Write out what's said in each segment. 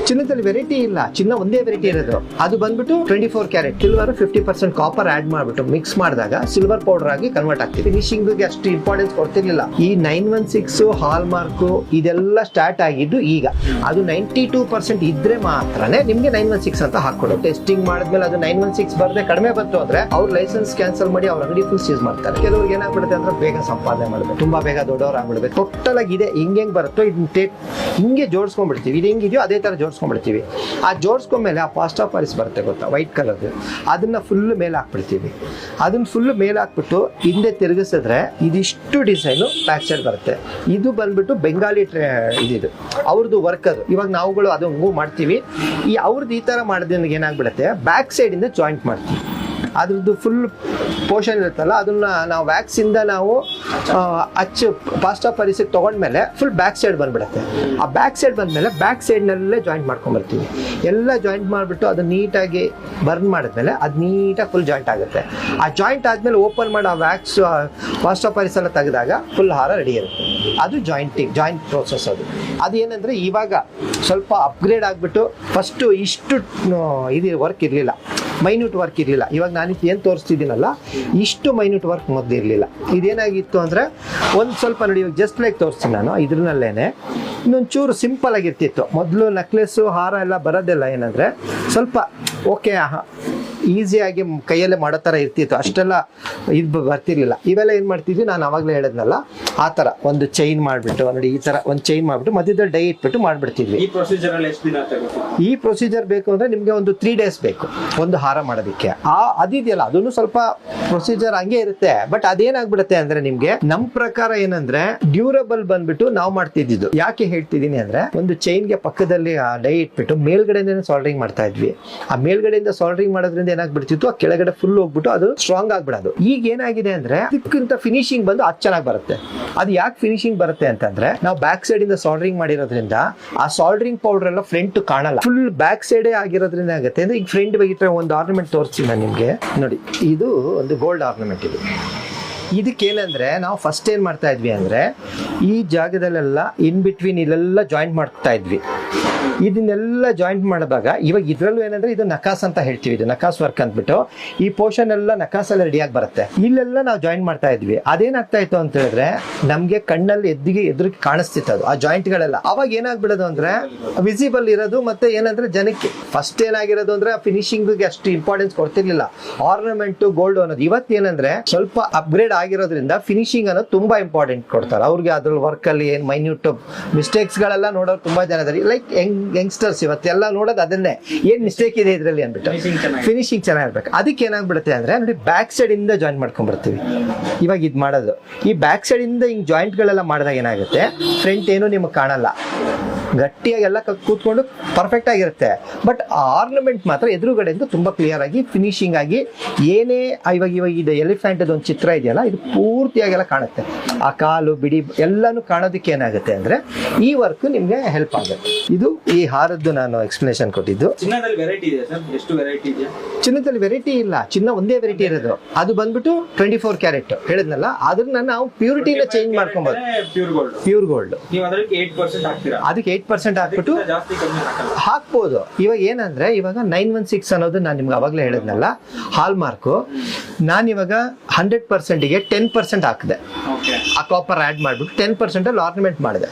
ಚಿನ್ನದಲ್ಲಿ variety ಇಲ್ಲ, ಚಿನ್ನ ಒಂದೇ ವೆರೈಟಿ ಇರೋದು. ಅದು ಬಂದ್ಬಿಟ್ಟು 24 ಕ್ಯಾರೆಟ್ ಸಿಲ್ವರ್ 50% ಕಾಪರ್ ಆಡ್ ಮಾಡ್ಬಿಟ್ಟು ಮಿಕ್ಸ್ ಮಾಡಿದಾಗ ಸಿಲ್ವರ್ ಪೌಡರ್ ಆಗಿ ಕನ್ವರ್ಟ್ ಆಗ್ತಿದೆ. ಫಿನಿಶಿಂಗ್ ಗೆ ಅಷ್ಟು ಇಂಪಾರ್ಟೆನ್ಸ್ ಕೊಡ್ತಿರ್ಲಿಲ್ಲ. ಈ 916 ಹಾಲ್ ಮಾರ್ಕ್ ಇದೆಲ್ಲ ಸ್ಟಾರ್ಟ್ ಆಗಿದ್ದು ಈಗ. ಅದು 92% ಇದ್ರೆ ಮಾತ್ರನೇ ನಿಮ್ಗೆ 916 ಅಂತ ಹಾಕೊಡೋದು. ಟೆಸ್ಟಿಂಗ್ ಮಾಡಿದ್ಮೇಲೆ ಅದು 916 ಬರ್ದೆ ಕಡಿಮೆ ಬಂತು ಅಂದ್ರೆ ಅವ್ರ ಲೈಸೆನ್ಸ್ ಕ್ಯಾನ್ಸಲ್ ಮಾಡಿ ಅವ್ರ ಅಂಗಡಿ ಫುಲ್ ಸೀಸ್ ಮಾಡ್ತಾರೆ. ಕೆಲವ್ರಿಗೆ ಏನಾಗ್ಬಿಡುತ್ತೆ ಅಂದ್ರೆ ಬೇಗ ಸಂಪಾದನೆ ಮಾಡಬೇಕು, ತುಂಬಾ ಬೇಗ ದೊಡ್ಡವ್ರು ಆಗ್ಬಿಡ್ಬೇಕು. ಟೋಟಲ್ ಆಗಿ ಇದೆ ಹಿಂಗೆ ಬರುತ್ತೋ ಇದನ್ನ ಹಿಂಗೆ ಜೋಡಿಸ್ಕೊಂಡ್ಬಿಡ್ತೀವಿ. ಇದು ಹೆಂಗಿದೆಯೋ ಅದೇ ತರ ಜೋಡಿಸ್ಕೊಂಡ್ಬಿಡ್ತೀವಿ. ಆ ಜೋಡಿಸ್ಕೊಂಡ್ಮೇಲೆ ಆ ಪಾಸ್ಟ್ ಆಫ್ ಪಾರಿಸ್ ಬರುತ್ತೆ ಗೊತ್ತಾ, ವೈಟ್ ಕಲರ್, ಅದನ್ನ ಫುಲ್ ಮೇಲೆ ಹಾಕ್ಬಿಡ್ತೀವಿ. ಅದನ್ನ ಫುಲ್ ಮೇಲೆ ಹಾಕ್ಬಿಟ್ಟು ಹಿಂದೆ ತಿರುಗಿಸಿದ್ರೆ ಇದಿಷ್ಟು ಡಿಸೈನು ಬ್ಯಾಕ್ ಸೈಡ್ ಬರುತ್ತೆ. ಇದು ಬಂದ್ಬಿಟ್ಟು ಬೆಂಗಾಲಿ ಇದಿದು ಅವ್ರದ್ದು ವರ್ಕ್. ಅದು ಇವಾಗ ನಾವುಗಳು ಅದು ಹಂಗೂ ಮಾಡ್ತೀವಿ. ಈ ಅವ್ರದ್ದು ಈ ತರ ಮಾಡಿದ್ರೆ ಏನಾಗ್ಬಿಡುತ್ತೆ, ಬ್ಯಾಕ್ ಸೈಡ್ ಇಂದ ಜಾಯಿಂಟ್ ಮಾಡ್ತೀವಿ. ಅದ್ರದ್ದು ಫುಲ್ ಪೋರ್ಷನ್ ಇರುತ್ತಲ್ಲ ಅದನ್ನ ನಾವು ವ್ಯಾಕ್ಸ್ ಇಂದ ನಾವು ಪಾಸ್ಟ್ ಆಫ್ ಪಾರಿಸ್ ತಗೊಂಡ್ಮೇಲೆ ಫುಲ್ ಬ್ಯಾಕ್ ಸೈಡ್ ಬಂದ್ಬಿಡುತ್ತೆ. ಆ ಬ್ಯಾಕ್ ಸೈಡ್ ಬಂದ್ಮೇಲೆ ಬ್ಯಾಕ್ ಸೈಡ್ ನಲ್ಲೇ ಜಾಯಿಂಟ್ ಮಾಡ್ಕೊಂಡ್ಬರ್ತೀವಿ. ಎಲ್ಲ ಜಾಯಿಂಟ್ ಮಾಡಿಬಿಟ್ಟು ಅದು ನೀಟಾಗಿ ಬರ್ನ್ ಮಾಡಿದ್ಮೇಲೆ ಅದು ನೀಟಾಗಿ ಫುಲ್ ಜಾಯಿಂಟ್ ಆಗುತ್ತೆ. ಆ ಜಾಯಿಂಟ್ ಆದ್ಮೇಲೆ ಓಪನ್ ಮಾಡಿ ಆ ವ್ಯಾಕ್ಸ್ ಪಾಸ್ಟ್ ಆಫ್ ಪಾರಿಸ್ ಎಲ್ಲ ತೆಗೆದಾಗ ಫುಲ್ ಹಾರ ರೆಡಿ ಇರುತ್ತೆ. ಅದು ಜಾಯಿಂಟ್ ಪ್ರೋಸೆಸ್. ಅದು ಏನಂದ್ರೆ ಇವಾಗ ಸ್ವಲ್ಪ ಅಪ್ಗ್ರೇಡ್ ಆಗಿಬಿಟ್ಟು ಫಸ್ಟು ಇಷ್ಟು ಇದು ವರ್ಕ್ ಇರಲಿಲ್ಲ, ಮೈನ್ಯೂಟ್ ವರ್ಕ್ ಇರಲಿಲ್ಲ. ಇವಾಗ ನಾನು ಏನು ತೋರಿಸ್ತಿದ್ದೀನಲ್ಲ ಇಷ್ಟು ಮೈನ್ಯೂಟ್ ವರ್ಕ್ ಮೊದಲು ಇರಲಿಲ್ಲ. ಇದೇನಾಗಿತ್ತು ಅಂದರೆ ಒಂದು ಸ್ವಲ್ಪ ನೋಡಿ, ಇವಾಗ ಜಸ್ಟ್ ಲೈಕ್ ತೋರಿಸ್ತೀನಿ ನಾನು ಇದ್ರಲ್ಲೇ ಇನ್ನೊಂದು ಚೂರು ಸಿಂಪಲ್ ಆಗಿರ್ತಿತ್ತು. ಮೊದಲು ನೆಕ್ಲೆಸ್ಸು ಹಾರ ಎಲ್ಲ ಬರೋದೆಲ್ಲ ಏನಂದರೆ ಸ್ವಲ್ಪ ಓಕೆ ಈಸಿಯಾಗಿ ಕೈಯಲ್ಲೇ ಮಾಡೋ ಥರ ಇರ್ತಿತ್ತು, ಅಷ್ಟೆಲ್ಲ ಇದು ಬರ್ತಿರ್ಲಿಲ್ಲ. ಇವೆಲ್ಲ ಏನು ಮಾಡ್ತಿದ್ವಿ, ನಾನು ಅವಾಗಲೇ ಹೇಳಿದ್ನಲ್ಲ ಆ ಥರ ಒಂದು ಚೈನ್ ಮಾಡಿಬಿಟ್ಟು ನೋಡಿ, ಈ ಥರ ಒಂದು ಚೈನ್ ಮಾಡಿಬಿಟ್ಟು ಮಧ್ಯದಲ್ಲಿ ಡೈ ಇಟ್ಬಿಟ್ಟು ಮಾಡಿಬಿಡ್ತಿದ್ವಿ. ಈ ಪ್ರೊಸೀಜರ್ ಬೇಕು ಅಂದರೆ ನಿಮಗೆ ಒಂದು 3 days ಬೇಕು ಒಂದು ಹಾರ ಮಾಡೋದಕ್ಕೆ. ಅದಿದೆಯಲ್ಲ ಅದನ್ನು ಸ್ವಲ್ಪ ಪ್ರೊಸೀಜರ್ ಹಂಗೆ ಇರುತ್ತೆ. ಬಟ್ ಅದೇನಾಗ್ಬಿಡುತ್ತೆ ಅಂದರೆ ನಿಮಗೆ ನಮ್ಮ ಪ್ರಕಾರ ಏನಂದ್ರೆ ಡ್ಯೂರಬಲ್ ಬಂದ್ಬಿಟ್ಟು ನಾವು ಮಾಡ್ತಿದ್ದು. ಯಾಕೆ ಹೇಳ್ತಿದ್ದೀನಿ ಅಂದರೆ ಒಂದು ಚೈನ್ಗೆ ಪಕ್ಕದಲ್ಲಿ ಡೈ ಇಟ್ಬಿಟ್ಟು ಮೇಲ್ಗಡೆಯಿಂದ ಸಾಲ್ಡ್ರಿಂಗ್ ಮಾಡ್ತಾ ಇದ್ವಿ. ಆ ಮೇಲ್ಗಡೆಯಿಂದ ಸಾಲ್ಡ್ರಿಂಗ್ ಮಾಡೋದ್ರಿಂದ ಏನಾಗ್ಬಿಡ್ತಿತ್ತು, ಆ ಕೆಳಗಡೆ ಫುಲ್ ಹೋಗ್ಬಿಟ್ಟು ಅದು ಸ್ಟ್ರಾಂಗ್ ಆಗ್ಬಿಡೋದು. ಈಗ ಏನಾಗಿದೆ ಅಂದ್ರೆ ಇದಕ್ಕಿಂತ ಫಿನಿಶಿಂಗ್ ಬಂದು ಅದು ಚೆನ್ನಾಗಿ ಬರುತ್ತೆ. ಅದು ಯಾಕೆ ಫಿನಿಶಿಂಗ್ ಬರುತ್ತೆ ಅಂತಂದ್ರೆ ನಾವು ಬ್ಯಾಕ್ ಸೈಡ್ ಇಂದ ಸಾಲ್ಡ್ರಿಂಗ್ ಮಾಡಿರೋದ್ರಿಂದ ಆ ಸಾಲ್ಡ್ರಿಂಗ್ ಪೌಡರ್ ಎಲ್ಲ ಫ್ರಂಟ್ ಕಾಣಲ್ಲ, ಫುಲ್ ಬ್ಯಾಕ್ ಸೈಡೇ ಆಗಿರೋದ್ರಿಂದ ಆಗುತ್ತೆ. ಅಂದ್ರೆ ಈಗ ಫ್ರಂಟ್ ಬಗ್ಗೆ ಒಂದು ಆರ್ನಮೆಂಟ್ ತೋರಿಸ್ತೀನಿ ನಾನು ನಿಮ್ಗೆ ನೋಡಿ. ಇದು ಒಂದು ಗೋಲ್ಡ್ ಆರ್ನಮೆಂಟ್. ಇದಕ್ಕೇನಂದ್ರೆ ನಾವು ಫಸ್ಟ್ ಏನ್ ಮಾಡ್ತಾ ಇದ್ವಿ ಅಂದ್ರೆ ಈ ಜಾಗದಲ್ಲೆಲ್ಲ ಇನ್ ಬಿಟ್ವೀನ್ ಇಲ್ಲೆಲ್ಲ ಜಾಯಿಂಟ್ ಮಾಡ್ತಾ ಇದ್ವಿ. ಇದನ್ನೆಲ್ಲ ಜಾಯಿಂಟ್ ಮಾಡಿದಾಗ ಇವಾಗ ಇದ್ರಲ್ಲೂ ಏನಂದ್ರೆ ಇದು ನಕಾಸ್ ಅಂತ ಹೇಳ್ತೀವಿ, ಇದು ನಕಾಸ್ ವರ್ಕ್ ಅಂದ್ಬಿಟ್ಟು ಈ ಪೋರ್ಷನ್ ಎಲ್ಲ ನಕಾಸಲ್ಲಿ ರೆಡಿಯಾಗಿ ಬರುತ್ತೆ. ಇಲ್ಲೆಲ್ಲ ನಾವು ಜಾಯಿಂಟ್ ಮಾಡ್ತಾ ಇದ್ವಿ. ಅದೇನಾಗ್ತಾ ಇತ್ತು ಅಂತ ಹೇಳಿದ್ರೆ ನಮ್ಗೆ ಕಣ್ಣಲ್ಲಿ ಎದುರಿಗೆ ಕಾಣಿಸ್ತಿತ್ತು ಅದು, ಆ ಜಾಯಿಂಟ್ ಗಳೆಲ್ಲ. ಅವಾಗ ಏನಾಗ್ಬಿಡೋದು ಅಂದ್ರೆ ವಿಸಿಬಲ್ ಇರೋದು. ಮತ್ತೆ ಏನಂದ್ರೆ ಜನಕ್ಕೆ ಫಸ್ಟ್ ಏನಾಗಿರೋದು ಅಂದ್ರೆ ಫಿನಿಶಿಂಗ್ ಅಷ್ಟು ಇಂಪಾರ್ಟೆನ್ಸ್ ಕೊಡ್ತಿರ್ಲಿಲ್ಲ, ಆರ್ನಮೆಂಟ್ ಗೋಲ್ಡ್ ಅನ್ನೋದು. ಇವತ್ತೇನಂದ್ರೆ ಸ್ವಲ್ಪ ಅಪ್ಗ್ರೇಡ್ ಆಗಿರೋದ್ರಿಂದ ಫಿನಿಶಿಂಗ್ ಅನ್ನೋದು ತುಂಬಾ ಇಂಪಾರ್ಟೆಂಟ್ ಕೊಡ್ತಾರೆ ಅವ್ರಿಗೆ. ಅದ್ರಲ್ಲಿ ವರ್ಕ್ ಅಲ್ಲಿ ಏನ್ ಮೈನ್ಯೂಟ್ ಮಿಸ್ಟೇಕ್ಸ್ ಗಳೆಲ್ಲ ನೋಡೋರು ತುಂಬಾ ಜನ ಇದ್ದಾರೆ. ಲೈಕ್ ಯಂಗ್ಸ್ಟರ್ಸ್ ಇವತ್ತೆಲ್ಲ ನೋಡೋದು ಅದನ್ನೇ, ಏನ್ ಮಿಸ್ಟೇಕ್ ಇದೆ ಇದರಲ್ಲಿ ಅಂದ್ಬಿಟ್ಟು. ಫಿನಿಶಿಂಗ್ ಚೆನ್ನಾಗಿರ್ಬೇಕು. ಅದಕ್ಕೆ ಏನಾಗ್ಬಿಡುತ್ತೆ ಅಂದ್ರೆ ನೋಡಿ ಬ್ಯಾಕ್ ಸೈಡ್ ಇಂದ ಜಾಯಿಂಟ್ ಮಾಡ್ಕೊಂಡ್ಬರ್ತೀವಿ. ಇವಾಗ ಇದು ಮಾಡೋದು ಈ ಬ್ಯಾಕ್ ಸೈಡ್ ಇಂದ ಹಿಂಗ್ ಜಾಯಿಂಟ್ ಗಳೆಲ್ಲ ಮಾಡಿದಾಗ ಏನಾಗುತ್ತೆ, ಫ್ರಂಟ್ ಏನು ನಿಮಗೆ ಕಾಣಲ್ಲ, ಗಟ್ಟಿಯಾಗಿ ಎಲ್ಲ ಕೂತ್ಕೊಂಡು ಪರ್ಫೆಕ್ಟ್ ಆಗಿರುತ್ತೆ. ಬಟ್ ಆರ್ನಮೆಂಟ್ ಮಾತ್ರ ಎದುರುಗಡೆಯಿಂದ ತುಂಬಾ ಕ್ಲಿಯರ್ ಆಗಿ ಫಿನಿಶಿಂಗ್ ಆಗಿ ಏನೇ ಇವಾಗ ಇದು ಎಲಿಫೆಂಟ್ ಒಂದು ಚಿತ್ರ ಇದೆಯಲ್ಲ ಇದು ಪೂರ್ತಿಯಾಗೆಲ್ಲ ಕಾಣುತ್ತೆ. ಆ ಕಾಲು ಬಿಡಿ ಎಲ್ಲಾನು ಕಾಣೋದಕ್ಕೆ ಏನಾಗುತ್ತೆ ಅಂದ್ರೆ ಈ ವರ್ಕ್ ನಿಮ್ಗೆ ಹೆಲ್ಪ್ ಆಗುತ್ತೆ. ಇದು ಈ ಹಾರದ್ದು ನಾನು ಎಕ್ಸ್ಪ್ಲನೇಷನ್ ಕೊಟ್ಟಿದ್ದು. ಚಿನ್ನದಲ್ಲಿ ವೆರೈಟಿ ಇದೆ ಸರ್, ಎಷ್ಟು ವೆರೈಟಿ ಇದೆ? ಚಿನ್ನದಲ್ಲಿ ವೆರೈಟಿ ಇಲ್ಲ, ಚಿನ್ನ ಒಂದೇ ವೆರೈಟಿ ಇರೋದು. ಅದು ಬಂದ್ಬಿಟ್ಟು 24 ಕ್ಯಾರೆಟ್ ಹೇಳಿದ್ನಲ್ಲ, ಅದನ್ನ ನಾವು ಪ್ಯೂರಿಟಿನ ಚೇಂಜ್ ಮಾಡ್ಕೊಬಹುದು. ಪ್ಯೂರ್ ಗೋಲ್ಡ್ ನೀವು ಅದಕ್ಕೆ 8% ಹಾಕ್ತೀರಾ? ಅದಕ್ಕೆ 8% ಹಾಕ್ಬಿಟ್ಟು ಹಾಕ್ಬೋದು. ಇವಾಗ ಏನಂದ್ರೆ ಇವಾಗ 916 ಅನ್ನೋದು ನಾನು ನಿಮ್ಗೆ ಅವಾಗಲೇ ಹೇಳಿದ್ನಲ್ಲ ಹಾಲ್ ಮಾರ್ಕು, ನಾನು ಇವಾಗ 100%ಗೆ 10% ಹಾಕಿದೆ. ಆ ಕಾಪರ್ ಆಡ್ ಮಾಡ್ಬಿಟ್ಟು 10% ಅಲ್ಲಿ ಆರ್ನಮೆಂಟ್ ಮಾಡಿದೆ.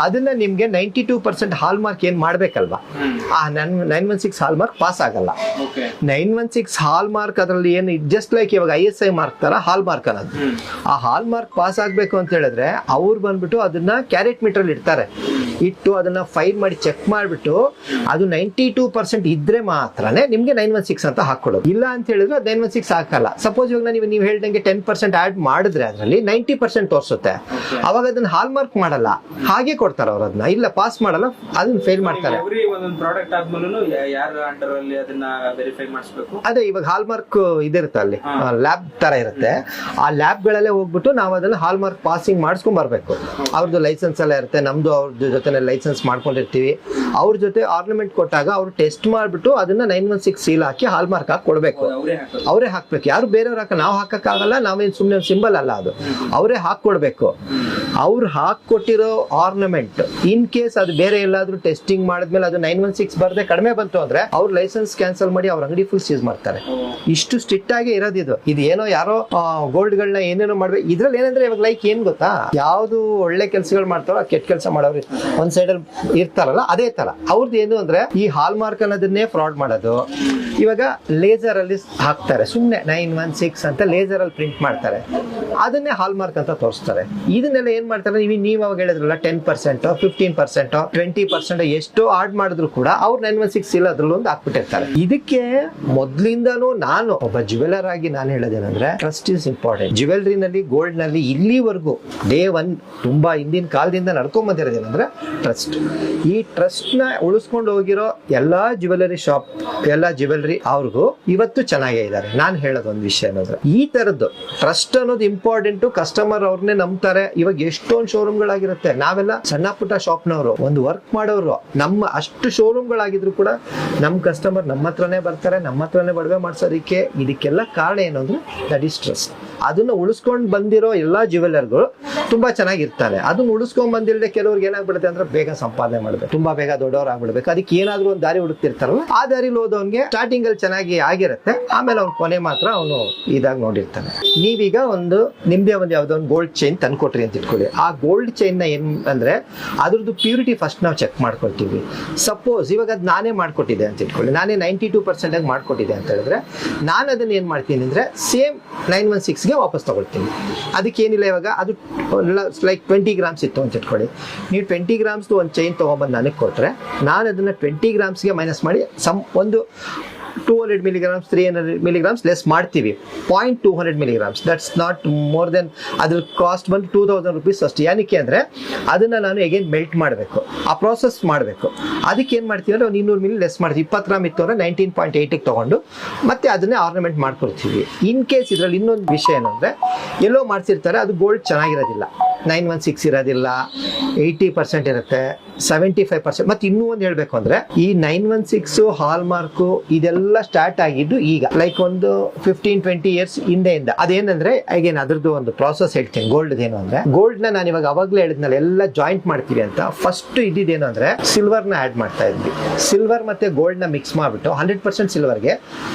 ಅದನ್ನ ನಿಮ್ಗೆ 92% ಹಾಲ್ ಮಾರ್ಕ್ ಏನ್ ಮಾಡ್ಬೇಕಲ್ವಾ, ಆ 916 ಹಾಲ್ ಮಾರ್ಕ್ ಪಾಸ್ ಆಗಲ್ಲ. 916 ಹಾಲ್ ಮಾರ್ಕ್ ಅದರಲ್ಲಿ ಏನು ಜಸ್ಟ್ ಲೈಕ್ ಇವಾಗ ISI ಮಾರ್ಕ್ ತರ ಹಾಲ್ ಮಾರ್ಕ್ ಅನ್ನೋದು. ಆ ಹಾಲ್ ಮಾರ್ಕ್ ಪಾಸ್ ಆಗ್ಬೇಕು ಅಂತ ಹೇಳಿದ್ರೆ ಅವ್ರು ಬಂದ್ಬಿಟ್ಟು ಅದನ್ನ ಕ್ಯಾರೆಟ್ ಮೀಟರ್ ಇಡ್ತಾರೆ. ಇಟ್ಟು ಅದನ್ನ ಫೈಲ್ ಮಾಡಿ ಚೆಕ್ ಮಾಡಿಬಿಟ್ಟು ಅದು 92% ಇದ್ರೆ ಮಾತ್ರನೇ ನಿಮ್ಗೆ 916 ಅಂತ ಹಾಕೊಡೋದು. ಇಲ್ಲ ಅಂತ ಹೇಳಿದ್ರೆ 916 ಹಾಕಲ್ಲ. ಸಪೋಸ್ ಇವಾಗ ನೀವು ಹೇಳ್ದಂಗೆ 10% ಆಡ್ ಮಾಡಿದ್ರೆ ಅದರಲ್ಲಿ 90% ತೋರಿಸುತ್ತೆ. ಅವಾಗ ಅದನ್ನ ಹಾಲ್ ಮಾರ್ಕ್ ಮಾಡಲ್ಲ, ಹಾಗೆ ಕೊಡ್ತಾರೆ ಅವ್ರು. ಅದನ್ನ ಇಲ್ಲ ಪಾಸ್ ಮಾಡಲ್ಲ, ಅದನ್ನ ಫೇಲ್ ಮಾಡ್ತಾರೆ. ಅದೇ ಇವಾಗ ಹಾಲ್ ಮಾರ್ಕ್ ಇದಿರುತ್ತೆ ಅಲ್ಲಿ ಲ್ಯಾಬ್ ತರ ಇರುತ್ತೆ. ಆ ಲ್ಯಾಬ್ ಗಳಲ್ಲೇ ಹೋಗ್ಬಿಟ್ಟು ನಾವು ಅದನ್ನ ಹಾಲ್ ಮಾರ್ಕ್ ಪಾಸಿಂಗ್ ಮಾಡಿಸ್ಕೊಂಡ್ ಬರ್ಬೇಕು. ಅವ್ರದ್ದು ಲೈಸೆನ್ಸ್ ಎಲ್ಲ ಇರುತ್ತೆ, ನಮ್ದು ಅವ್ರದ್ದು ಜೊತೆ ಲೈಸೆನ್ಸ್ ಮಾಡ್ಕೊಂಡಿರ್ತೀವಿ. ಅವ್ರ ಜೊತೆ ಆರ್ನಮೆಂಟ್ ಕೊಟ್ಟಾಗ ಅವ್ರು ಟೆಸ್ಟ್ ಮಾಡ್ಬಿಟ್ಟು ಅದನ್ನ 916 ಸೀಲ್ ಹಾಕಿ ಹಾಲ್ ಮಾರ್ಕ್ ಹಾಕಿ ಕೊಡ್ಬೇಕು. ಅವರೇ ಹಾಕ್ಬೇಕು, ಯಾರು ಬೇರೆಯವ್ರು ನಾವು ಹಾಕಕ್ಕಾಗಲ್ಲ, ನಾವೇನು ಸುಮ್ಮನೆ ಸಿಂಬಲ್ ಅಲ್ಲ, ಅದು ಅವರೇ ಹಾಕ್ಕೊಡ್ಬೇಕು. ಅವ್ರು ಹಾಕ್ಕೊಟ್ಟಿರೋ ಆರ್ನಮೆಂಟ್ ಇನ್ ಕೇಸ್ ಅದು ಬೇರೆ ಎಲ್ಲಾದ್ರೂ ಟೆಸ್ಟಿಂಗ್ ಮಾಡಿದ್ಮೇಲೆ ಅದು 916 ಬರ್ದೆ ಕಡಿಮೆ ಬಂತು ಅಂದ್ರೆ ಅವ್ರ ಲೈಸೆನ್ಸ್ ಕ್ಯಾನ್ಸಲ್ ಮಾಡಿ ಅವ್ರ ಅಂಗಡಿ ಫುಲ್ ಸೀಸ್ ಮಾಡ್ತಾರೆ. ಇಷ್ಟು ಸ್ಟ್ರಿಕ್ಟ್ ಆಗಿ ಇರೋದಿದು. ಇದು ಏನೋ ಯಾರೋ ಗೋಲ್ಡ್ ಗಳನ್ನ ಏನೇನೋ ಮಾಡ್ಬೇಕು. ಇದ್ರಲ್ಲಿ ಏನಂದ್ರೆ ಇವಾಗ ಲೈಕ್ ಏನ್ ಗೊತ್ತಾ, ಯಾವ್ದು ಒಳ್ಳೆ ಕೆಲಸಗಳು ಮಾಡ್ತಾರೋ ಕೆಟ್ಟ ಕೆಲಸ ಮಾಡೋರು ಒಂದ್ ಸೈಡ್ ಅಲ್ಲಿ ಇರ್ತಾರಲ್ಲ, ಅದೇ ತರ ಅವ್ರದ್ದು ಏನು ಅಂದ್ರೆ ಈ ಹಾಲ್ ಮಾರ್ಕ್ ಅನ್ನೋದನ್ನೇ ಫ್ರಾಡ್ ಮಾಡೋದು. ಇವಾಗ ಲೇಸರ್ ಅಲ್ಲಿ ಹಾಕ್ತಾರೆ, ಸುಮ್ನೆ 916 ಅಂತ ಲೇಸರ್ ಅಲ್ಲಿ ಪ್ರಿಂಟ್ ಮಾಡ್ತಾರೆ, ಅದನ್ನೇ ಹಾಲ್ ಮಾರ್ಕ್ ಅಂತ ತೋರಿಸ್ತಾರೆ. ಇದನ್ನೆಲ್ಲ ಏನ್ ಮಾಡ್ತಾರೆ, ನೀವು ಅವಾಗ ಹೇಳಿದ್ರಲ್ಲ 10%, 15%, 20% ಎಷ್ಟು ಆಡ್ ಮಾಡಿದ್ರು ಕೂಡ ಅವ್ರು 916 ಇಲ್ಲ ಅದ್ರಲ್ಲೂ ಒಂದು ಹಾಕ್ಬಿಟ್ಟಿರ್ತಾರೆ. ಇದಕ್ಕೆ ಮೊದ್ಲಿಂದನೂ ನಾನು ಒಬ್ಬ ಜ್ಯುವೆಲರ್ ಆಗಿ ನಾನು ಹೇಳೋದೇನಂದ್ರೆ ಟ್ರಸ್ಟ್ ಇಸ್ ಇಂಪಾರ್ಟೆಂಟ್. ಜ್ಯುವೆಲರಿನಲ್ಲಿ ಗೋಲ್ಡ್ ನಲ್ಲಿ ಇಲ್ಲಿವರೆಗೂ ಡೇ 1 ತುಂಬಾ ಹಿಂದಿನ ಕಾಲದಿಂದ ನಡ್ಕೊಂಡ್ ಬಂದಿರೋದೇನಂದ್ರೆ ಟ್ರಸ್ಟ್. ಈ ಟ್ರಸ್ಟ್ ನ ಉಳಿಸ್ಕೊಂಡು ಹೋಗಿರೋ ಎಲ್ಲಾ ಜ್ಯುವೆಲರಿ ಶಾಪ್, ಎಲ್ಲಾ ಜ್ಯುವೆಲರಿ ಅವ್ರಿಗೂ ಇವತ್ತು ಚೆನ್ನಾಗೇ ಇದ್ದಾರೆ. ನಾನು ಹೇಳೋದು ಒಂದು ವಿಷಯ ಅನ್ನೋದ್ರೆ ಈ ತರದ್ದು ಟ್ರಸ್ಟ್ ಅನ್ನೋದು ಇಂಪಾರ್ಟೆಂಟ್. ಕಸ್ಟಮರ್ ಅವ್ರನ್ನೇ ನಂಬ್ತಾರೆ. ಇವಾಗ ಎಷ್ಟೊಂದು ಶೋರೂಮ್ಗಳಾಗಿರುತ್ತೆ, ನಾವೆಲ್ಲ ಸಣ್ಣ ಪುಟ್ಟ ಶಾಪ್ನವರು, ಒಂದು ವರ್ಕ್ ಮಾಡೋರು, ನಮ್ಮ ಅಷ್ಟು ಶೋರೂಮ್ಗಳಾಗಿದ್ರು ಕೂಡ ನಮ್ಮ ಕಸ್ಟಮರ್ ನಮ್ಮ ಹತ್ರನೇ ಬರ್ತಾರೆ, ನಮ್ಮ ಹತ್ರನೇ ಒಡವೆ ಮಾಡ್ಸೋದಕ್ಕೆ. ಇದಕ್ಕೆಲ್ಲ ಕಾರಣ ಏನು ಅಂದ್ರೆ ದಟ್ ಈಸ್ ಟ್ರಸ್ಟ್. ಅದನ್ನ ಉಳಿಸ್ಕೊಂಡು ಬಂದಿರೋ ಎಲ್ಲಾ ಜ್ಯುವೆಲರ್ಗಳು ತುಂಬಾ ಚೆನ್ನಾಗಿರ್ತಾರೆ. ಅದನ್ನ ಉಳಿಸ್ಕೊಂಡ್ ಬಂದಿಲ್ಲದೆ ಕೆಲವ್ರಿಗೆ ಏನಾಗ್ಬಿಡುತ್ತೆ ಅಂದ್ರೆ ಬೇಗ ಸಂಪಾದನೆ ಮಾಡ್ಬೇಕು, ತುಂಬಾ ಬೇಗ ದೊಡ್ಡವ್ರು ಆಗ್ಬಿಡ್ಬೇಕು. ಅದಕ್ಕೆ ಏನಾದ್ರೂ ಒಂದು ದಾರಿ ಹುಡುಕ್ತಿರ್ತಾರಲ್ಲ, ಆ ದಾರಿಲಿ ಹೋದವನ್ಗೆ ಸ್ಟಾರ್ಟಿಂಗ್ ಅಲ್ಲಿ ಚೆನ್ನಾಗಿ ಆಗಿರುತ್ತೆ, ಆಮೇಲೆ ಅವ್ನ ಕೊನೆ ಮಾತ್ರ ಅವನು ಇದಾಗ ನೋಡಿರ್ತಾನೆ. ನೀವೀಗ ಒಂದು ನಿಮ್ದೇ ಒಂದು ಯಾವ್ದೋ ಒಂದು ಗೋಲ್ಡ್ ಚೈನ್ ತಂದ್ಕೊಟ್ರಿ ಅಂತ ಇಟ್ಕೊಳ್ಳಿ. ಆ ಗೋಲ್ಡ್ ಚೈನ್ ನ ಏನ್ ಅಂದ್ರೆ ಅದ್ರದ್ದು ಪ್ಯೂರಿಟಿ ಫಸ್ಟ್ ನಾವು ಚೆಕ್ ಮಾಡ್ಕೊಳ್ತೀವಿ. ಸಪೋಸ್ ಇವಾಗ ಅದು ನಾನೇ ಮಾಡ್ಕೊಟ್ಟಿದ್ದೆ ಅಂತ ಇಟ್ಕೊಳ್ಳಿ, ನಾನೇ 92% ಆಗಿ ಮಾಡ್ಕೊಟ್ಟಿದ್ದೆ ಅಂತ ಹೇಳಿದ್ರೆ ನಾನು ಅದನ್ನ ಏನ್ ಮಾಡ್ತೀನಿ ಅಂದ್ರೆ ಸೇಮ್ 916 ಗೆ ವಾಪಸ್ ತಗೊಳ್ತೀನಿ. ಅದಕ್ಕೇನಿಲ್ಲ, ಇವಾಗ ಅದು ಲೈಕ್ 20 ಗ್ರಾಮ್ಸ್ ಇತ್ತು ಅಂತ ಇಟ್ಕೊಳ್ಳಿ. ನೀವು 20 ಗ್ರಾಮ್ಸ್ ಒಂದು ಚೈನ್ ತಗೊಂಡ್ಬಂದು ನನಗೆ ಕೊಟ್ರೆ ನಾನು ಅದನ್ನ 20 ಗ್ರಾಮ್ಸ್ಗೆ ಮೈನಸ್ ಮಾಡಿ ಒಂದು 200 milligrams 300 milligrams ಲೆಸ್ ಮಾಡ್ತೀವಿ. 0.200 milligrams, that's not more than. ಅದ್ರ ಕಾಸ್ಟ್ ಬಂದು 2000 rupees ಅಷ್ಟು. ಏನಕ್ಕೆ ಅಂದ್ರೆ ಅದನ್ನ ನಾನು ಎಗೇನ್ ಮೆಲ್ಟ್ ಮಾಡಬೇಕು, ಆ ಪ್ರಾಸೆಸ್ ಮಾಡಬೇಕು. ಅದಕ್ಕೆ ಏನ್ ಮಾಡ್ತೀವಿ ಅಂದ್ರೆ 200 ಮಿಲಿ ಲೆಸ್ ಮಾಡ್ತೀವಿ. 20 ಗ್ರಾಮ್ ಇತ್ತು ಅಂದ್ರೆ 19.8 ತಗೊಂಡು ಮತ್ತೆ ಅದನ್ನೇ ಆರ್ನಮೆಂಟ್ ಮಾಡ್ಕೊಳ್ತೀವಿ. ಇನ್ ಕೇಸ್ ಇದ್ರಲ್ಲಿ ಇನ್ನೊಂದು ವಿಷಯ ಏನಂದ್ರೆ ಎಲ್ಲೋ ಮಾಡ್ಸಿರ್ತಾರೆ, ಅದು ಗೋಲ್ಡ್ ಚೆನ್ನಾಗಿರೋದಿಲ್ಲ, 916 ಇರೋದಿಲ್ಲ, 80% ಇರುತ್ತೆ, 75%. ಮತ್ತೆ ಇನ್ನೂ ಒಂದು ಹೇಳ್ಬೇಕು ಅಂದ್ರೆ ಈ 916 ಹಾಲ್ ಮಾರ್ಕ್ ಇದೆಲ್ಲ ಸ್ಟಾರ್ಟ್ ಆಗಿದ್ದು ಈಗ ಲೈಕ್ ಒಂದು 15-20 ಇಯರ್ಸ್ ಹಿಂದೆಯಿಂದ. ಅದೇನಂದ್ರೆ ಅಗೇನ್ ಅದ್ರದ್ದು ಒಂದು ಪ್ರಾಸೆಸ್ ಹೇಳ್ತೀನಿ. ಗೋಲ್ಡ್ ಏನು ಅಂದ್ರೆ ಗೋಲ್ಡ್ ನ ನಾನು ಇವಾಗ ಅವಾಗ್ಲೇ ಹೇಳಿದ್ನಲ್ಲ ಎಲ್ಲ ಜಾಯಿಂಟ್ ಮಾಡ್ತೀವಿ ಅಂತ. ಫಸ್ಟ್ ಇದ್ದಿದ್ದೇನು ಅಂದ್ರೆ ಸಿಲ್ವರ್ ನ ಆಡ್ ಮಾಡ್ತಾ ಇದ್ವಿ. ಸಿಲ್ವರ್ ಮತ್ತೆ ಗೋಲ್ಡ್ ನ ಮಿಕ್ಸ್ ಮಾಡ್ಬಿಟ್ಟು 100% ಸಿಲ್ವರ್ಗೆ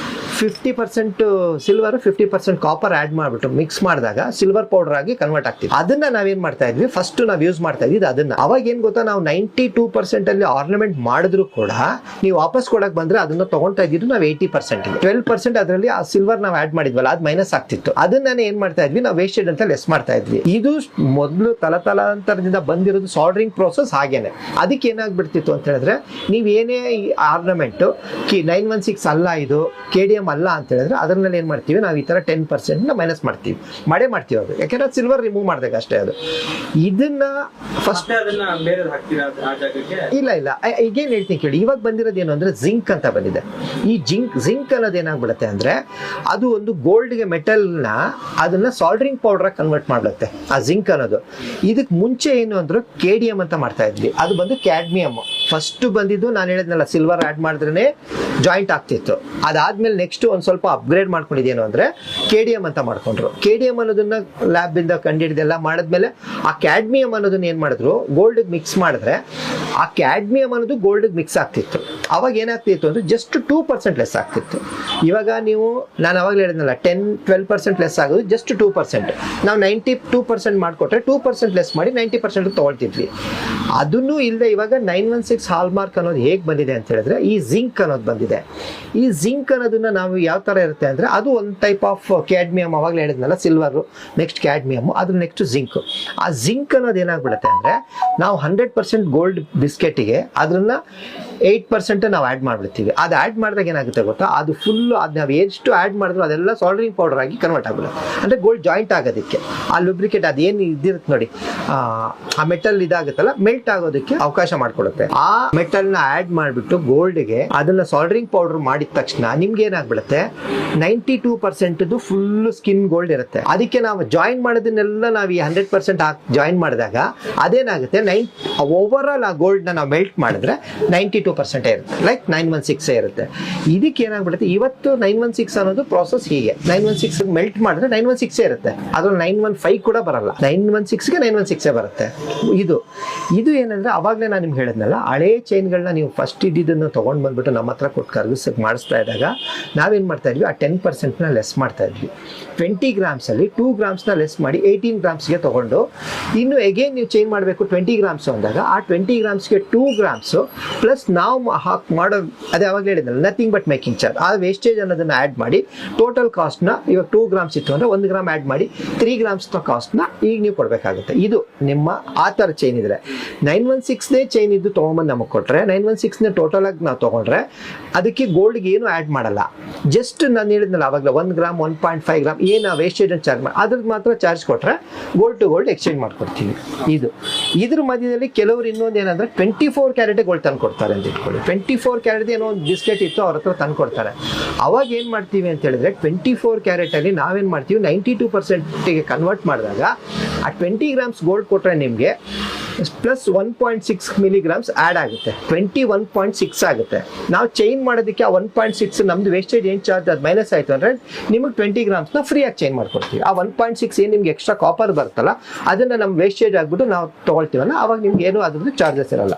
50% ಸಿಲ್ವರ್ 50% ಕಾಪರ್ ಆಡ್ ಮಾಡ್ಬಿಟ್ಟು ಮಿಕ್ಸ್ ಮಾಡಿದಾಗ ಸಿಲ್ವರ್ ಪೌಡರ್ ಆಗಿ ಕನ್ವರ್ಟ್ ಆಗ್ತಿದೆ. ಅದನ್ನ ನಾವೇನ್ ಮಾಡ್ತಾ ಇದ್ವಿ, ಫಸ್ಟ್ ನಾವು ಯೂಸ್ ಮಾಡ್ತಾ ಇದ್ವಿ ಅದನ್ನ. ಅವಾಗ ಏನ್ ಗೊತ್ತಾ, ನಾವು 92% ಅಲ್ಲಿ ಆರ್ನಮೆಂಟ್ ಮಾಡಿದ್ರು ಕೂಡ ನೀವು ವಾಪಸ್ ಕೊಡಕ್ ಬಂದ್ರೆ ಅದನ್ನ ತಗೊಂತಾ ಇದ್ದಿದ್ದು ನಾವು 80%. 12% ಅದರಲ್ಲಿ ಆ ಸಿಲ್ವರ್ ನಾವು ಆಡ್ ಮಾಡಿದ್ವಲ್ಲ, ಅದು ಮೈನಸ್ ಆಗ್ತಿತ್ತು. ಅದನ್ನ ಏನ್ ಮಾಡ್ತಾ ಇದ್ವಿ ನಾವು ವೇಸ್ಟೆಡ್ ಅಂತ ಲೆಸ್ ಮಾಡ್ತಾ ಇದ್ವಿ. ಇದು ಮೊದಲು ತಲಾಂತರದಿಂದ ಬಂದಿರೋದು ಸಾಲ್ಡರಿಂಗ್ ಪ್ರೋಸೆಸ್ ಹಾಗೇನೆ. ಅದಕ್ಕೆ ಏನಾಗ್ಬಿಡ್ತಿತ್ತು ಅಂತ ಹೇಳಿದ್ರೆ ನೀವು ಏನೇ ಆರ್ನಮೆಂಟ್ 916 ಅಲ್ಲ, ಇದು KDM ಅಲ್ಲ ಅಂತ ಹೇಳಿದ್ರೆ ಅದ್ರಲ್ಲಿ ಏನ್ ಮಾಡ್ತೀವಿ ನಾವು ಈ ತರ 10% ಮೈನಸ್ ಮಾಡ್ತೀವಿ, ಮಾಡ್ತೀವಿ. ಅದು ಯಾಕೆಂದ್ರೆ ಸಿಲ್ವರ್ ರಿಮೂವ್ ಮಾಡಿದಾಗ ಅಷ್ಟೇ. ಅದು ಇದನ್ನ ಫಸ್ಟ್ ಇಲ್ಲ ಈಗೇನ್ ಹೇಳ್ತೀನಿ ಕೇಳಿ. ಇವಾಗ ಬಂದಿರೋದು ಏನು ಅಂದ್ರೆ ಜಿಂಕ್ ಅಂತ ಬಂದಿದೆ. ಈ ಜಿಂಕ್ ಅನ್ನೋದು ಏನಾಗ್ಬಿಡುತ್ತೆ ಅಂದ್ರೆ ಅದು ಒಂದು ಗೋಲ್ಡ್ಗೆ ಮೆಟಲ್ ನ ಅದನ್ನ ಸಾಲ್ಡರಿಂಗ್ ಪೌಡರ್ ಕನ್ವರ್ಟ್ ಮಾಡ್ಬಿಡುತ್ತೆ ಆ ಜಿಂಕ್ ಅನ್ನೋದು. ಇದಕ್ ಮುಂಚೆ ಏನು ಅಂದ್ರೆ KDM ಅಂತ ಮಾಡ್ತಾ ಇದ್ವಿ, ಅದು ಬಂದು ಕ್ಯಾಡ್ಮಿಯಮ್. ಫಸ್ಟ್ ಬಂದಿದ್ದು ನಾನು ಹೇಳಿದ್ನಲ್ಲ ಸಿಲ್ವರ್ ಆಡ್ ಮಾಡಿದ್ರೇನೆ ಜಾಯಿಂಟ್ ಆಗ್ತಿತ್ತು. ಅದಾದ್ಮೇಲೆ ನೆಕ್ಸ್ಟ್ ಒಂದ್ ಸ್ವಲ್ಪ ಅಪ್ಗ್ರೇಡ್ ಮಾಡ್ಕೊಂಡಿದ್ದೇನು ಅಂದ್ರೆ KDM ಅಂತ ಮಾಡ್ಕೊಂಡ್ರು. KDM ಅನ್ನೋದನ್ನ ಲ್ಯಾಬ್ ಇಂದ ಕಂಡಿಡಿದೆಲ್ಲ ಮಾಡಿದ್ಮೇಲೆ ಆ ಕ್ಯಾಡ್ಮಿಯಂ ಅನ್ನೋದನ್ನ ಏನ್ ಮಾಡಿದ್ರು, ಗೋಲ್ಡ್ ಮಿಕ್ಸ್ ಮಾಡಿದ್ರೆ ಆ ಕ್ಯಾಡ್ಮಿಯಂ ಅನ್ನೋದು ಗೋಲ್ಡ್ ಮಿಕ್ಸ್ ಆಗ್ತಿತ್ತು. ಅವಾಗ ಏನಾಗ್ತಿತ್ತು ಅಂದ್ರೆ ಜಸ್ಟ್ 2% ಲೆಸ್ ಆಗ್ತಿತ್ತು. ಇವಾಗ ನೀವು ನಾನು ಅವಾಗಲೇ ಹೇಳಿದ್ನಲ್ಲ 10-12% ಲೆಸ್ ಆಗೋದು ಜಸ್ಟ್ 2%. ನಾವು 92% ಮಾಡಿಕೊಟ್ರೆ 2% ಲೆಸ್ ಮಾಡಿ 90% ತಗೊಳ್ತಿದ್ವಿ. ಅದನ್ನು ಇಲ್ಲದೆ ಇವಾಗ 916 ಹಾಲ್ ಮಾರ್ಕ್ ಅನ್ನೋದು ಹೇಗೆ ಬಂದಿದೆ ಅಂತ ಹೇಳಿದ್ರೆ ಈ ಜಿಂಕ್ ಅನ್ನೋದು ಬಂದಿದೆ. ಈ ಜಿಂಕ್ ಅನ್ನೋದನ್ನ ನಾವು ಯಾವ ತರ ಇರುತ್ತೆ ಅಂದ್ರೆ ಅದು ಒಂದು ಟೈಪ್ ಆಫ್ ಕ್ಯಾಡ್ಮಿಯಂ. ಅವಾಗಲೇ ಹೇಳಿದ್ನಲ್ಲ ಸಿಲ್ವರ್, ನೆಕ್ಸ್ಟ್ ಕ್ಯಾಡ್ಮಿಯಮ್, ಅದ್ರ ನೆಕ್ಸ್ಟ್ ಜಿಂಕ್. ಆ ಜಿಂಕ್ ಅನ್ನೋದು ಏನಾಗ್ಬಿಡುತ್ತೆ ಅಂದ್ರೆ ನಾವು 100% ಗೋಲ್ಡ್ ಬಿಸ್ಕೆಟಿಗೆ ಅದನ್ನ 8% ನಾವು ಆಡ್ ಮಾಡ್ಬಿಡ್ತೀವಿ. ಅದು ಆಡ್ ಮಾಡಿದಾಗ ಏನಾಗುತ್ತೆ ಗೊತ್ತಾ, ಅದು ಫುಲ್ ಅದು ನಾವು ಎಷ್ಟು ಆಡ್ ಮಾಡಿದ್ರು ಅದೆಲ್ಲ ಸಾಲ್ಡರಿಂಗ್ ಪೌಡರ್ ಆಗಿ ಕನ್ವರ್ಟ್ ಆಗ್ಬಿಡುತ್ತೆ. ಅಂದ್ರೆ ಗೋಲ್ಡ್ ಜಾಯಿಂಟ್ ಆಗೋದಕ್ಕೆ ಆ ಲುಬ್ರಿಕೇಟ್ ಅದೇನು ಇದಿರುತ್ತೆ ನೋಡಿ, ಆ ಮೆಟಲ್ ಇದಾಗುತ್ತಲ್ಲ ಮೆಲ್ಟ್ ಆಗೋದಕ್ಕೆ ಅವಕಾಶ ಮಾಡ್ಕೊಡುತ್ತೆ. ಆ ಮೆಟಲ್ ನ ಆಡ್ ಮಾಡಿಬಿಟ್ಟು ಗೋಲ್ಡ್ಗೆ ಅದನ್ನ ಸಾಲ್ಡರಿಂಗ್ ಪೌಡರ್ ಮಾಡಿದ ತಕ್ಷಣ ನಿಮ್ಗೆ ಏನಾಗ್ಬಿಡುತ್ತೆ 92% ಫುಲ್ ಸ್ಕಿನ್ ಗೋಲ್ಡ್ ಇರುತ್ತೆ. ಅದಕ್ಕೆ ನಾವು ಜಾಯಿನ್ ಮಾಡೋದನ್ನೆಲ್ಲ ನಾವು ಈ 100% ಜಾಯಿನ್ ಮಾಡಿದಾಗ ಅದೇನಾಗುತ್ತೆ ಓವರ್ ಆಲ್ ಆ ಗೋಲ್ಡ್ ನ ನಾವು ಮೆಲ್ಟ್ ಮಾಡಿದ್ರೆ 92% ಇರುತ್ತೆ. ಲೈಕ್ 916 ಇರುತ್ತೆ. ಇದಕ್ಕೆ ಏನಾಗ್ಬಿಡುತ್ತೆ, ಇವತ್ತು 916 ಅನ್ನೋದು ಪ್ರಾಸೆಸ್ ಹೀಗೆ 916 ಮೆಲ್ಟ್ ಮಾಡಿದ್ರೆ 916 ಇರುತ್ತೆ, ಅದ್ರಲ್ಲಿ 915 ಕೂಡ ಬರಲ್ಲ, 916ಗೆ 916 ಬರುತ್ತೆ. ಇದು ಏನಂದ್ರೆ ಅವಾಗಲೇ ನಾನು ನಿಮ್ಗೆ ಹೇಳಿದ್ನಲ್ಲ, ಹಳೆ ಚೈನ್ಗಳನ್ನ ನೀವು ಫಸ್ಟ್ ಇದನ್ನು ತೊಗೊಂಡು ಬಂದ್ಬಿಟ್ಟು ನಮ್ಮ ಹತ್ರ ಕೊಟ್ಟು ಕರ್ಗಿಸಕ್ಕೆ ಮಾಡಿಸ್ತಾ ಇದ್ದಾಗ ನಾವೇನು ಮಾಡ್ತಾ ಇದ್ವಿ, ಆ 10%ನ ಲೆಸ್ ಮಾಡ್ತಾ ಇದ್ವಿ. 20 ಗ್ರಾಮ್ಸಲ್ಲಿ 2 ಗ್ರಾಮ್ಸ್ನ ಲೆಸ್ ಮಾಡಿ 18 ಗ್ರಾಮ್ಸ್ಗೆ ತೊಗೊಂಡು ಇನ್ನು ಎಗೇನ್ ನೀವು ಚೇಂಜ್ ಮಾಡಬೇಕು 20 ಗ್ರಾಮ್ಸ್ ಅಂದಾಗ ಆ 20 ಗ್ರಾಮ್ಸ್ಗೆ 2 ಗ್ರಾಮ್ಸು ಪ್ಲಸ್ ನಾವು ಮಾಡೋ ಅದೇ ಅವಾಗ ಹೇಳಿದ್ನಲ್ಲ ನಥಿಂಗ್ ಬಟ್ ಮೇಕಿಂಗ್ ಚಾರ್ಜ್, ಆ ವೇಸ್ಟೇಜ್ ಅನ್ನೋದನ್ನ ಆ್ಯಡ್ ಮಾಡಿ ಟೋಟಲ್ ಕಾಸ್ಟ್ನ ಇವಾಗ 2 ಗ್ರಾಮ್ಸ್ ಇತ್ತು ಅಂದರೆ 1 ಗ್ರಾಮ್ ಆ್ಯಡ್ ಮಾಡಿ 3 ಗ್ರಾಮ್ಸ್ ಕಾಸ್ಟ್ನ ಈಗ ನೀವು ಕೊಡಬೇಕಾಗುತ್ತೆ. ಇದು ನಿಮ್ಮ ಆ ಥರ ಚೈನ್ ಇದ್ರೆ 916ನೇ ಚೈನ್ ಇದ್ದು ತೊಗೊಂಬಂದು ನಮಗೆ ಕೊಟ್ಟರೆ 916ನೇ ಟೋಟಲ್ ಆಗಿ ನಾವು ತೊಗೊಂಡ್ರೆ ಅದಕ್ಕೆ ಗೋಲ್ಡ್ಗೆ ಏನು ಆ್ಯಡ್ ಮಾಡಲ್ಲ, ಜಸ್ಟ್ ನಾನು ಹೇಳಿದ್ನಲ್ಲ ಆವಾಗಲೇ 1 ಗ್ರಾಮ್ 1.5 ಗ್ರಾಮ್ ಏನು ವೇಸ್ಟೇಜ್ ಚಾರ್ಜ್ ಮಾಡಿ ಅದ್ರದ್ದು ಮಾತ್ರ ಚಾರ್ಜ್ ಕೊಟ್ಟರೆ ಗೋಲ್ಡ್ ಟು ಗೋಲ್ಡ್ ಎಕ್ಸ್ಚೇಂಜ್ ಮಾಡ್ಕೊಡ್ತೀವಿ. ಇದ್ರ ಮಧ್ಯದಲ್ಲಿ ಕೆಲವರು ಇನ್ನೊಂದು ಏನಂದ್ರೆ 24 ಕ್ಯಾರೆಟ್ ಗೋಲ್ಡ್ ತಂದು ಕೊಡ್ತಾರೆ ಅಂತ ಇಟ್ಕೊಳ್ಳಿ. 24 ಕ್ಯಾರೆಟ್ ಏನೋ ಒಂದು ಬಿಸ್ಕೆಟ್ ಇತ್ತು ಅವ್ರ ಹತ್ರ ತಂದು ಕೊಡ್ತಾರೆ. ಅವಾಗ ಏನು ಮಾಡ್ತೀವಿ ಅಂತ ಹೇಳಿದ್ರೆ 24 ಕ್ಯಾರೆಟಲ್ಲಿ ನಾವೇನು ಮಾಡ್ತೀವಿ 92%ಗೆ ಕನ್ವರ್ಟ್ ಮಾಡಿದಾಗ ಆ 20 ಗ್ರಾಮ್ಸ್ ಗೋಲ್ಡ್ ಕೊಟ್ಟರೆ ನಿಮಗೆ ಪ್ಲಸ್ 1.6 ಮಿಲಿಗ್ರಾಮ್ಸ್ ಆ್ಯಡ್ ಆಗುತ್ತೆ, 21.6 ಆಗುತ್ತೆ. ನಾವು ಚೇಂಜ್ ಮಾಡೋದಕ್ಕೆ ಆ 1.6 ನಮ್ದು ವೇಸ್ಟೇಜ್ ಏನು ಚಾರ್ಜ್ ಅದು ಮೈನಸ್ ಆಯಿತು ಅಂದರೆ ನಿಮಗೆ 20 ಗ್ರಾಮ್ಸ್ನ ಫ್ರೀಯಾಗಿ ಚೇಂಜ್ ಮಾಡ್ಕೊಡ್ತೀವಿ. ಆ 1.6 ಏನು ನಿಮ್ಗೆ ಎಕ್ಸ್ಟ್ರಾ ಕಾಪರ್ ಬರುತ್ತಲ್ಲ ಅದನ್ನು ನಮ್ಮ ವೇಸ್ಟೇಜ್ ಆಗಿಬಿಟ್ಟು ನಾವು ತೊಗೊಳ್ತೀವಲ್ಲ, ಅವಾಗ ನಿಮ್ಗೆ ಏನು ಅದ್ರದ್ದು ಚಾರ್ಜಸ್ ಇರಲ್ಲ.